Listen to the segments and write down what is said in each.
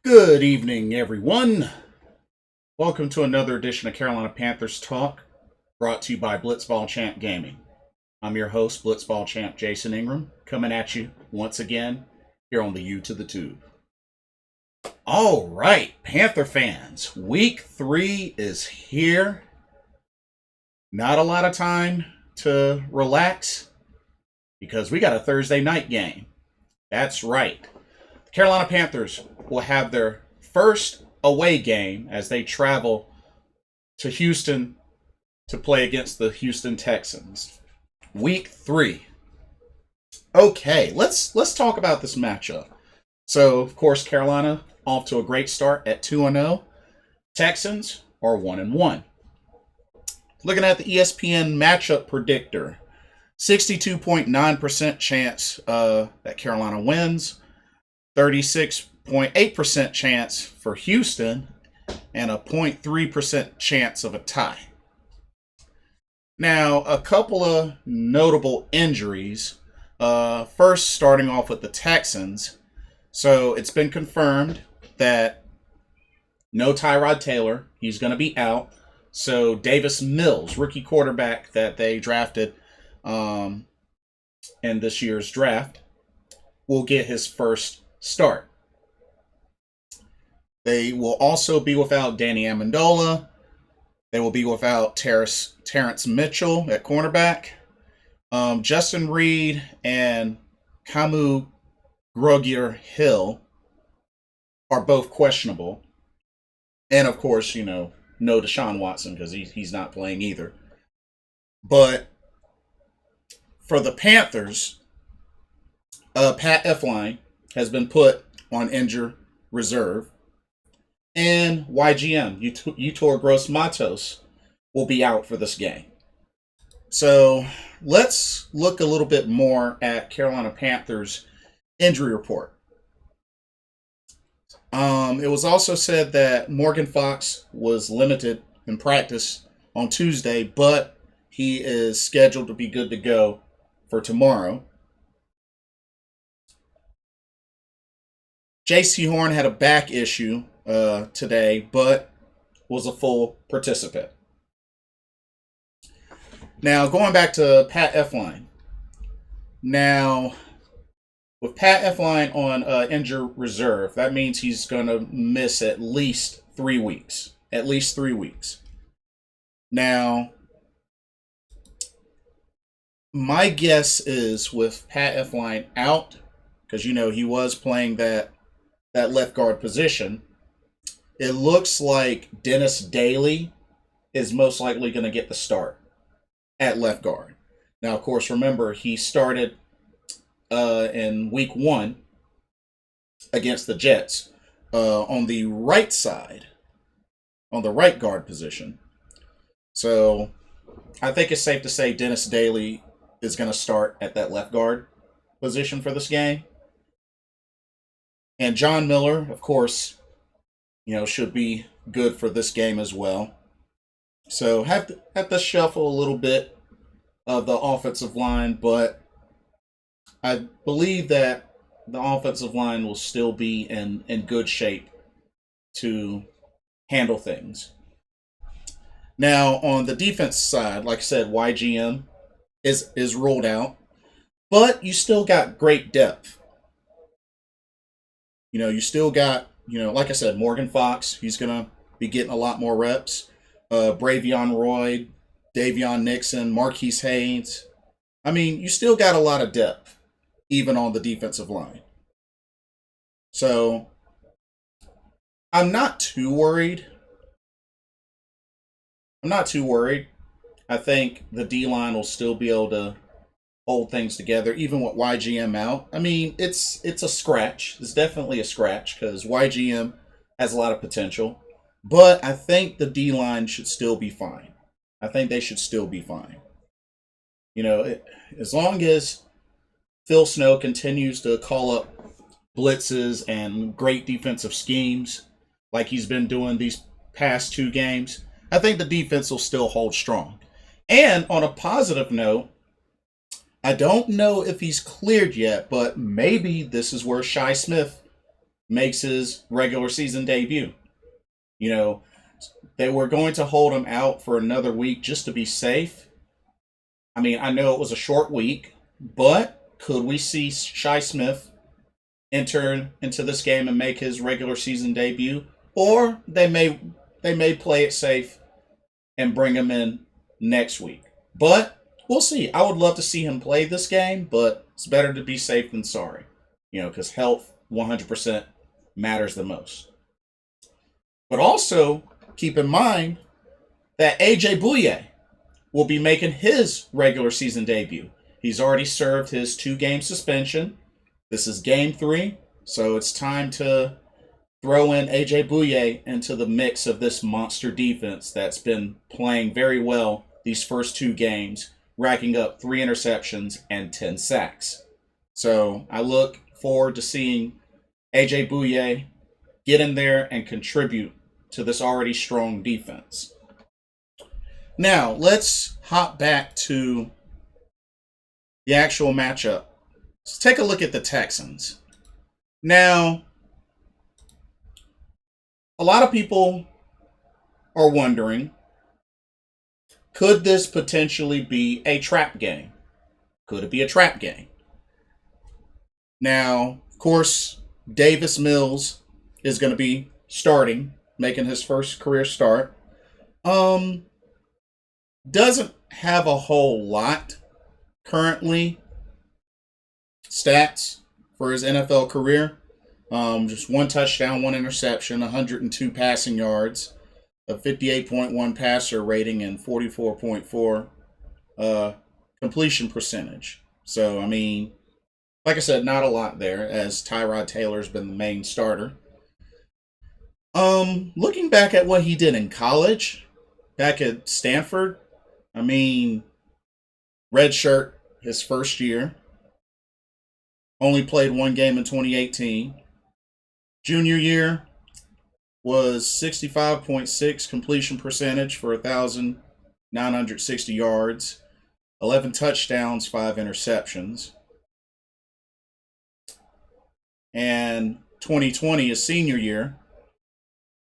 Good evening, everyone. Welcome to another edition of Carolina Panthers Talk, brought to you by Blitzball Champ Gaming. I'm your host, Blitzball Champ Jason Ingram, coming at you once again here on the U to the Tube. All right, Panther fans, Week 3 is here. Not a lot of time to relax because we got a Thursday night game. That's right. The Carolina Panthers will have their first away game as they travel to Houston to play against the Houston Texans. Week 3. Okay, let's talk about this matchup. So, of course, Carolina off to a great start at 2-0. Texans are 1-1. Looking at the ESPN matchup predictor, 62.9% chance that Carolina wins, 36.8% chance for Houston, and a 0.3% chance of a tie. Now, a couple of notable injuries. First, starting off with the Texans. So, it's been confirmed that no Tyrod Taylor. He's going to be out. So, Davis Mills, rookie quarterback that they drafted in this year's draft, will get his first start. They will also be without Danny Amendola. They will be without Terrence Mitchell at cornerback. Justin Reed and Kamu Grugier-Hill are both questionable. And, of course, no Deshaun Watson because he's not playing either. But for the Panthers, Pat Elflein has been put on injured reserve. And YGM, Yetur Gross-Matos, will be out for this game. So let's look a little bit more at Carolina Panthers' injury report. It was also said that Morgan Fox was limited in practice on Tuesday, but he is scheduled to be good to go for tomorrow. J.C. Horn had a back issue today, but was a full participant. Now, going back to Pat Elflein. Now, with Pat Elflein on injured reserve, that means he's going to miss at least 3 weeks. At least 3 weeks. Now, my guess is with Pat Elflein out, because he was playing that left guard position, it looks like Dennis Daly is most likely going to get the start at left guard. Now, of course, remember, he started in week 1 against the Jets on the right side, on the right guard position. So I think it's safe to say Dennis Daly is going to start at that left guard position for this game. And John Miller, of course, should be good for this game as well. So have to shuffle a little bit of the offensive line, but I believe that the offensive line will still be in good shape to handle things. Now, on the defense side, like I said, YGM is ruled out, but you still got great depth. You still got, like I said, Morgan Fox. He's going to be getting a lot more reps. Bravion Roy, Davion Nixon, Marquise Haynes. I mean, you still got a lot of depth, even on the defensive line. So, I'm not too worried. I think the D-line will still be able to hold things together, even with YGM out. I mean, it's a scratch. It's definitely a scratch because YGM has a lot of potential. But I think the D-line should still be fine. I think they should still be fine. As long as Phil Snow continues to call up blitzes and great defensive schemes like he's been doing these past 2 games, I think the defense will still hold strong. And on a positive note, I don't know if he's cleared yet, but maybe this is where Shi Smith makes his regular season debut. You know, they were going to hold him out for another week just to be safe. I mean, I know it was a short week, but could we see Shi Smith enter into this game and make his regular season debut? Or they may play it safe and bring him in next week. But we'll see. I would love to see him play this game, but it's better to be safe than sorry. Because health 100% matters the most. But also, keep in mind that AJ Bouye will be making his regular season debut. He's already served his 2-game suspension. This is game 3, so it's time to throw in AJ Bouye into the mix of this monster defense that's been playing very well these first 2 games, racking up 3 interceptions and 10 sacks. So I look forward to seeing AJ Bouye get in there and contribute to this already strong defense. Now, let's hop back to the actual matchup. Let's take a look at the Texans. Now, a lot of people are wondering, could this potentially be a trap game? Could it be a trap game? Now, of course, Davis Mills is going to be starting, making his first career start. Doesn't have a whole lot currently stats for his NFL career. Just 1 touchdown, 1 interception, 102 passing yards, a 58.1 passer rating, and 44.4 completion percentage. So, I mean, like I said, not a lot there, as Tyrod Taylor's been the main starter. Looking back at what he did in college, back at Stanford, I mean, redshirt his first year. Only played 1 game in 2018. Junior year was 65.6 completion percentage for 1,960 yards, 11 touchdowns, 5 interceptions. And 2020, his senior year,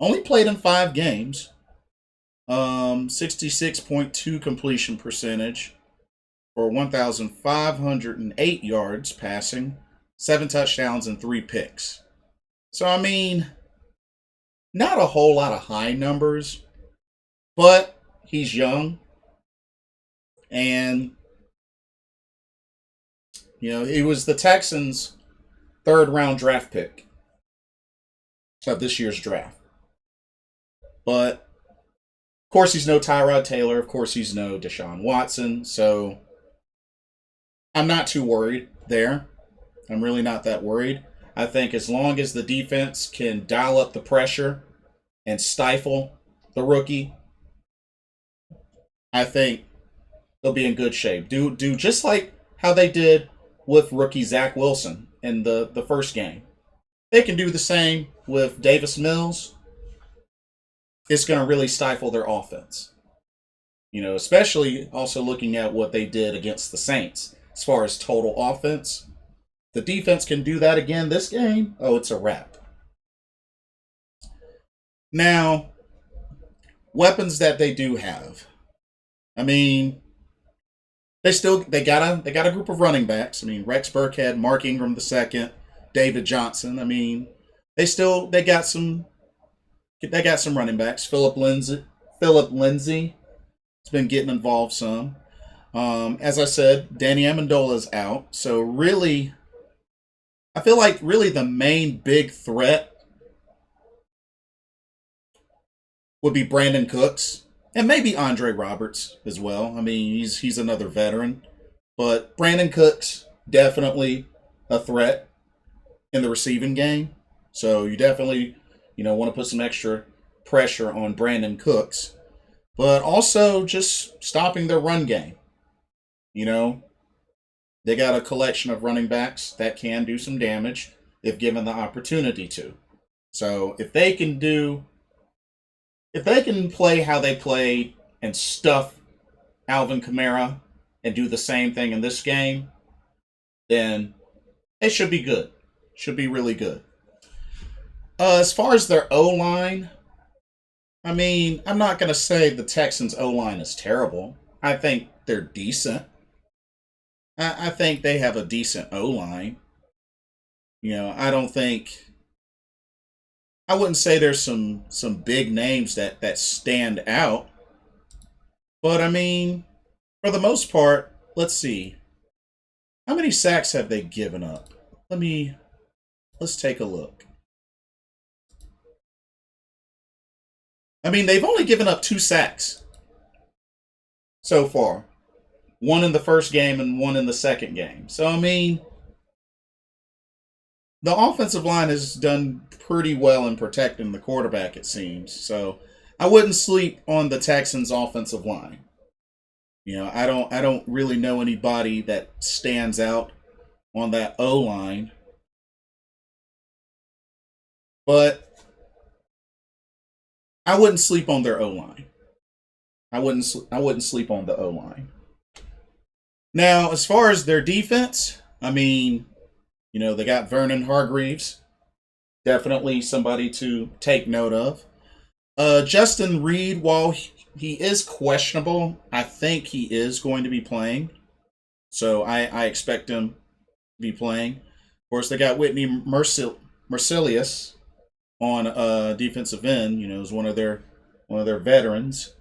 only played in 5 games. 66.2 completion percentage for 1,508 yards passing, 7 touchdowns, and 3 picks. So, I mean, not a whole lot of high numbers, but he's young. And, he was the Texans' 3rd-round draft pick of this year's draft. But, of course, he's no Tyrod Taylor. Of course, he's no Deshaun Watson. So, I'm not too worried there. I'm really not that worried. I think as long as the defense can dial up the pressure and stifle the rookie, I think they'll be in good shape. Do just like how they did with rookie Zach Wilson in the first game. They can do the same with Davis Mills. It's going to really stifle their offense. Especially also looking at what they did against the Saints as far as total offense. The defense can do that again this game. Oh, it's a wrap. Now, weapons that they do have. I mean, they got a group of running backs. I mean, Rex Burkhead, Mark Ingram II, David Johnson. I mean, they got some running backs. Philip Lindsay has been getting involved some. As I said, Danny Amendola's out. So really, I feel like really the main big threat would be Brandon Cooks and maybe Andre Roberts as well. I mean, he's another veteran, but Brandon Cooks definitely a threat in the receiving game. So you definitely want to put some extra pressure on Brandon Cooks, but also just stopping their run game. They got a collection of running backs that can do some damage if given the opportunity to. So if they can play how they played and stuff Alvin Kamara and do the same thing in this game, then it should be good. Should be really good. As far as their O-line, I mean, I'm not going to say the Texans' O-line is terrible. I think they're decent. I think they have a decent O-line. I don't think I wouldn't say there's some big names that stand out, but I mean, for the most part, let's see. How many sacks have they given up? Let's take a look. I mean, they've only given up 2 sacks so far. One in the first game and one in the second game. So I mean, the offensive line has done pretty well in protecting the quarterback, it seems. So I wouldn't sleep on the Texans' offensive line. I don't really know anybody that stands out on that O line, but I wouldn't sleep on their O line. I wouldn't sleep on the O line. Now, as far as their defense, I mean, they got Vernon Hargreaves, definitely somebody to take note of. Justin Reed, while he is questionable, I think he is going to be playing. So I expect him to be playing. Of course, they got Whitney Mercilus on defensive end. Is one of their veterans.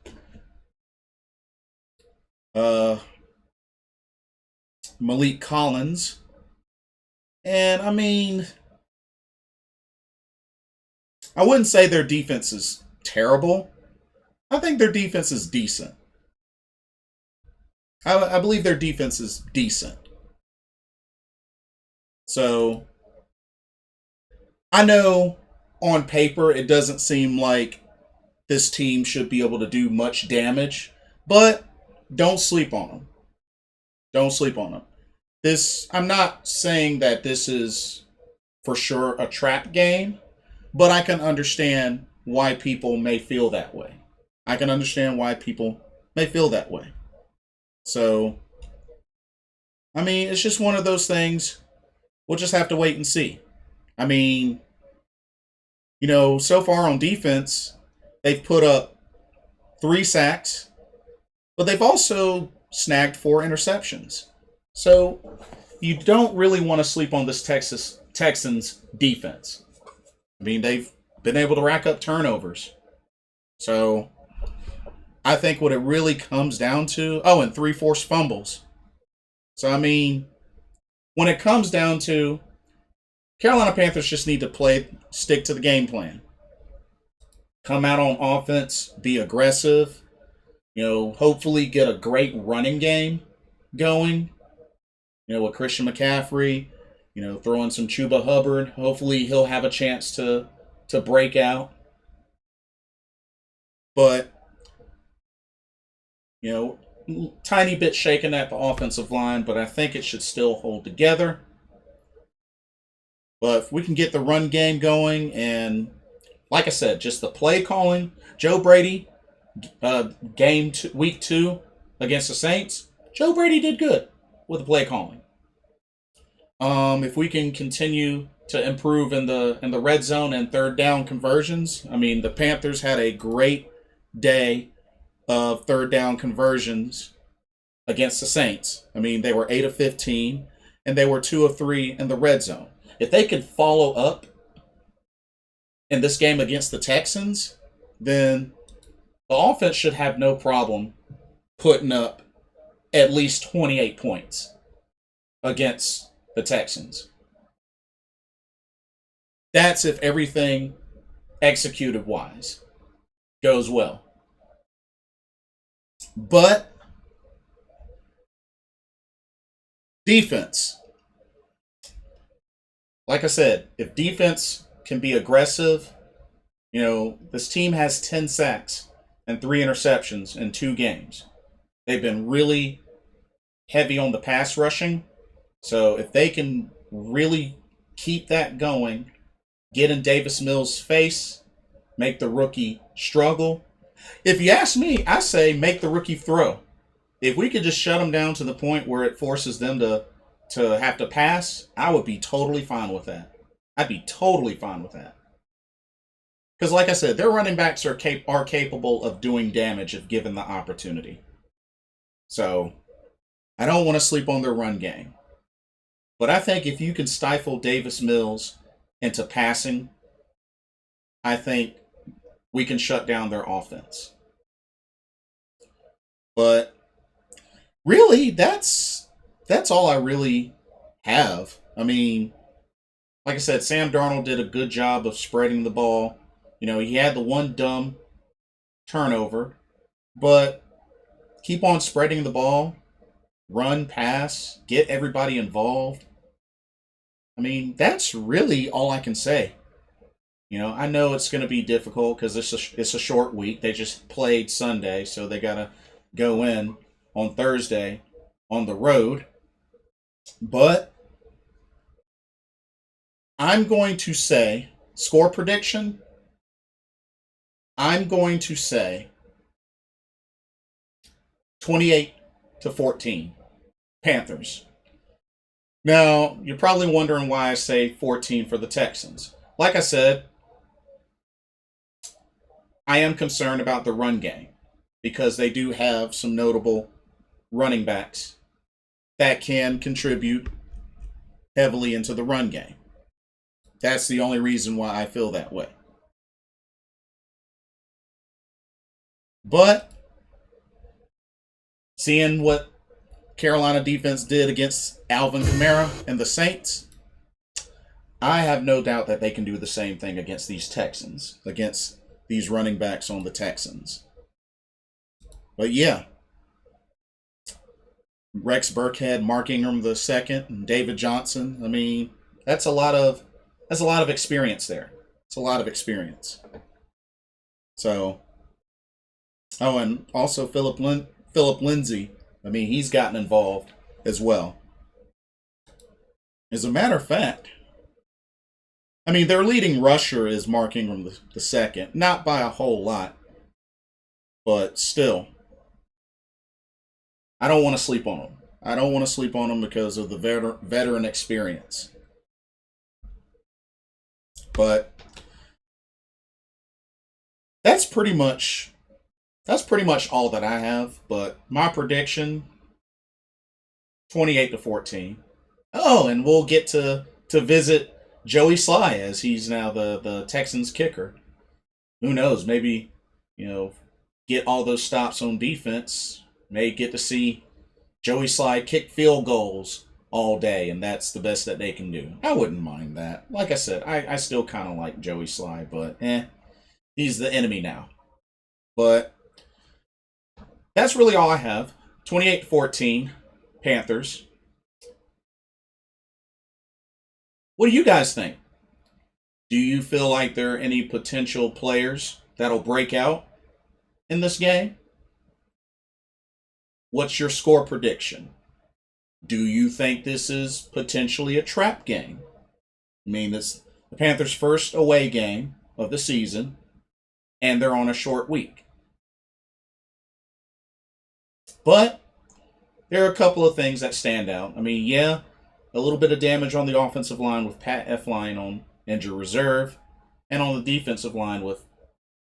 Malik Collins, and I mean, I wouldn't say their defense is terrible. I think their defense is decent. I believe their defense is decent. So I know on paper it doesn't seem like this team should be able to do much damage, but don't sleep on them. Don't sleep on them. I'm not saying that this is for sure a trap game, but I can understand why people may feel that way. I can understand why people may feel that way. So, I mean, it's just one of those things. We'll just have to wait and see. I mean, so far on defense, they've put up 3 sacks, but they've also snagged 4 interceptions. So you don't really want to sleep on this Texans defense. I mean, they've been able to rack up turnovers. So I think what it really comes down to, and 3 forced fumbles. So I mean, when it comes down to, Carolina Panthers just need to stick to the game plan. Come out on offense, be aggressive, hopefully get a great running game going. With Christian McCaffrey, throwing some Chuba Hubbard. Hopefully he'll have a chance to break out. But, tiny bit shaken at the offensive line, but I think it should still hold together. But if we can get the run game going, and like I said, just the play calling, Joe Brady, week 2 against the Saints, Joe Brady did good with the play calling. If we can continue to improve in the red zone and third down conversions, I mean, the Panthers had a great day of third down conversions against the Saints. I mean, they were 8 of 15, and they were 2 of 3 in the red zone. If they could follow up in this game against the Texans, then the offense should have no problem putting up at least 28 points against the Texans. That's if everything executed wise goes well. But defense, like I said, if defense can be aggressive, this team has 10 sacks and 3 interceptions in 2 games. They've been really heavy on the pass rushing. So if they can really keep that going, get in Davis Mills' face, make the rookie struggle. If you ask me, I say make the rookie throw. If we could just shut them down to the point where it forces them to have to pass, I would be totally fine with that. I'd be totally fine with that. Because, like I said, their running backs are capable of doing damage if given the opportunity. So, I don't want to sleep on their run game. But I think if you can stifle Davis Mills into passing, I think we can shut down their offense. But really, that's all I really have. I mean, like I said, Sam Darnold did a good job of spreading the ball. You know, he had the one dumb turnover, but keep on spreading the ball, run, pass, get everybody involved. I mean, that's really all I can say. You know, I know it's going to be difficult because it's a short week. They just played Sunday, so they got to go in on Thursday on the road. But I'm going to say, score prediction, I'm going to say 28-14, Panthers. Now, you're probably wondering why I say 14 for the Texans. Like I said, I am concerned about the run game because they do have some notable running backs that can contribute heavily into the run game. That's the only reason why I feel that way. But seeing what Carolina defense did against Alvin Kamara and the Saints, I have no doubt that they can do the same thing against these Texans, against these running backs on the Texans. But yeah, Rex Burkhead, Mark Ingram II, and David Johnson. I mean, that's a lot of experience there. It's a lot of experience. So, and also Philip Lindsay. I mean, he's gotten involved as well. As a matter of fact, I mean, their leading rusher is Mark Ingram II. Not by a whole lot, but still. I don't want to sleep on him. I don't want to sleep on him because of the veteran experience. But that's pretty much all that I have. But my prediction, 28-14. Oh, and we'll get to visit Joey Sly as he's now the Texans kicker. Who knows? Maybe, get all those stops on defense. May get to see Joey Sly kick field goals all day, and that's the best that they can do. I wouldn't mind that. Like I said, I still kind of like Joey Sly, but he's the enemy now. But that's really all I have. 28-14, Panthers. What do you guys think? Do you feel like there are any potential players that'll break out in this game? What's your score prediction? Do you think this is potentially a trap game? I mean, it's the Panthers' first away game of the season, and they're on a short week. But there are a couple of things that stand out. I mean, yeah, a little bit of damage on the offensive line with Pat Elflein on injured reserve, and on the defensive line with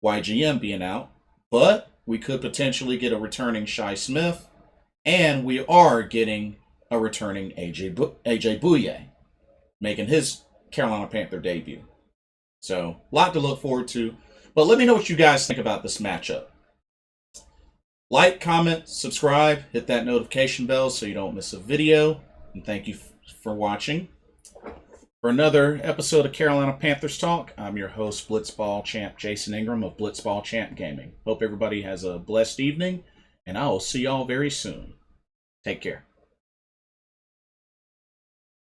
YGM being out. But we could potentially get a returning Shi Smith, and we are getting a returning AJ Bouye, making his Carolina Panther debut. So, a lot to look forward to. But let me know what you guys think about this matchup. Like, comment, subscribe, hit that notification bell so you don't miss a video. And thank you for watching. For another episode of Carolina Panthers Talk, I'm your host, Blitzball Champ Jason Ingram of Blitzball Champ Gaming. Hope everybody has a blessed evening, and I will see y'all very soon. Take care.